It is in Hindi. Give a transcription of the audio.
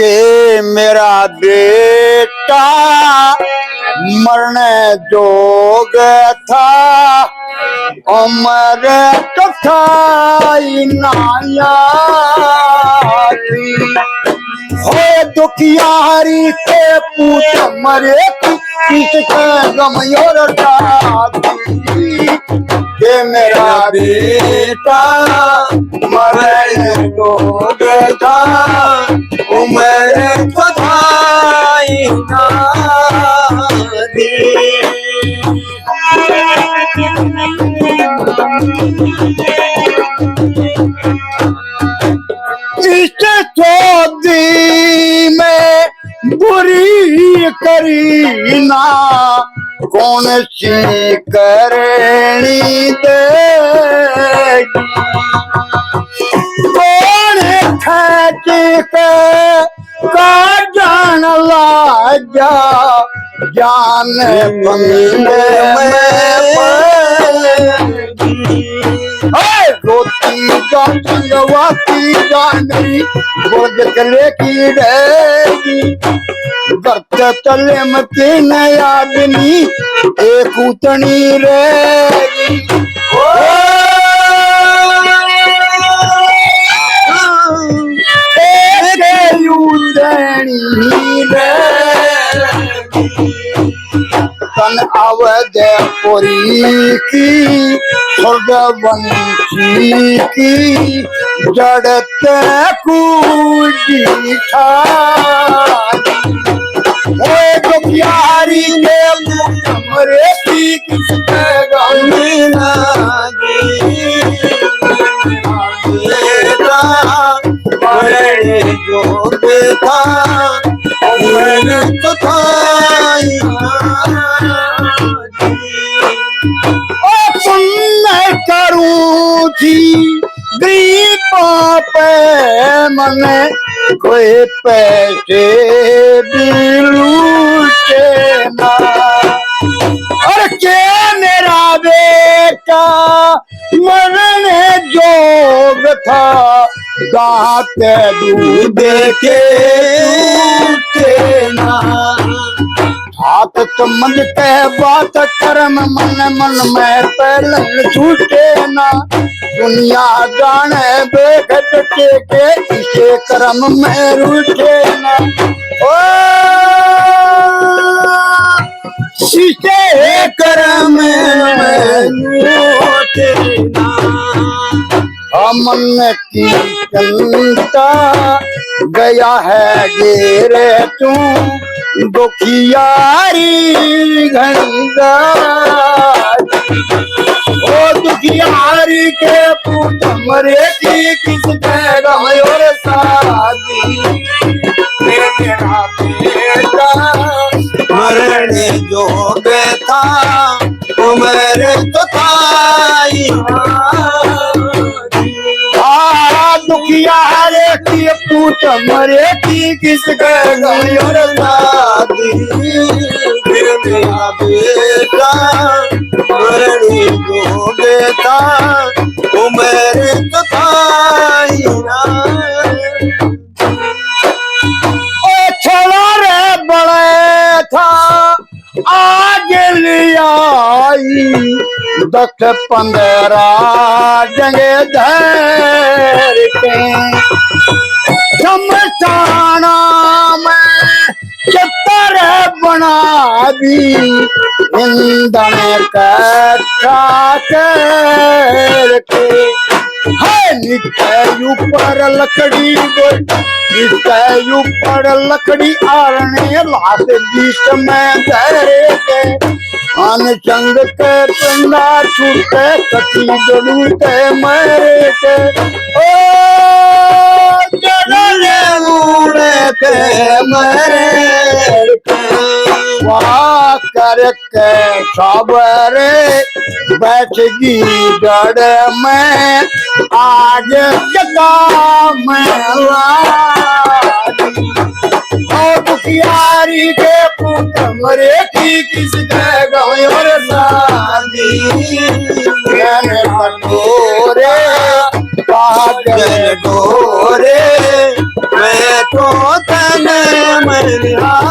के मेरा बेटा मरने जोग था, उम्र कथाई नाया हो दुखियारी के पूत मरे किसके गम और के मेरा बेटा मरने जोग था, उम्र कथाई चौधी में बुरी करी ना कौन सी करनी दे, कौन खेच के का जान लाजा जान बंदे रोटी संगवाती जानी बोझ कले की रहेगी, करते चले मती न आदमी एक उतनी रहेगी। तन अवध पुरी की स्वर्गवंशी की जड़ते कूदी दुखियारी के मरे की किसके गमी मरे जो देखा तो करूं थी गरीबों पे मने कोई पैसे भी लूटे ना, और क्या मेरा बेटा मरने जोग था, दांत दूध के टूटे ना, हाथ समझ के बात कर्म मन मन में पहले छूटे ना, दुनिया जाने बेखट के इसे कर्म में रूठे ना, ओ शीशे कर्म में रूठे ना, मन की चिंता गया है गेरे तू दुखियारी घंगा, ओ दुखियारी के पूत मरे की किसके गम और शादी, मेरा बेटा मरने जोग था, उम्र तो थाई दुखियारे की पूत मरे की किसके गम और शादी, मेरा बेटा मरने जोग था, उम्र तो थाई छड़ा रे बड़े था आज लियाई 10-15 जंगे धर के, शमशाना में चित्र बना दी ईंधन कट्ठा करके, है नित्य ऊपर लकड़ी इसके ऊपर लकड़ी आरने लाश बीच में धरे के, अनचंग के पिंडा छूटे कटी डलूटे मरे के, ओ जड़ले उड़े के मरे के, वाह करके सबरे बैठ गी जड़ में आज जगा में दुखियारी के पुत मरे की किसके गम और शादी, डोरे पागल डोरे मैं तो रिहा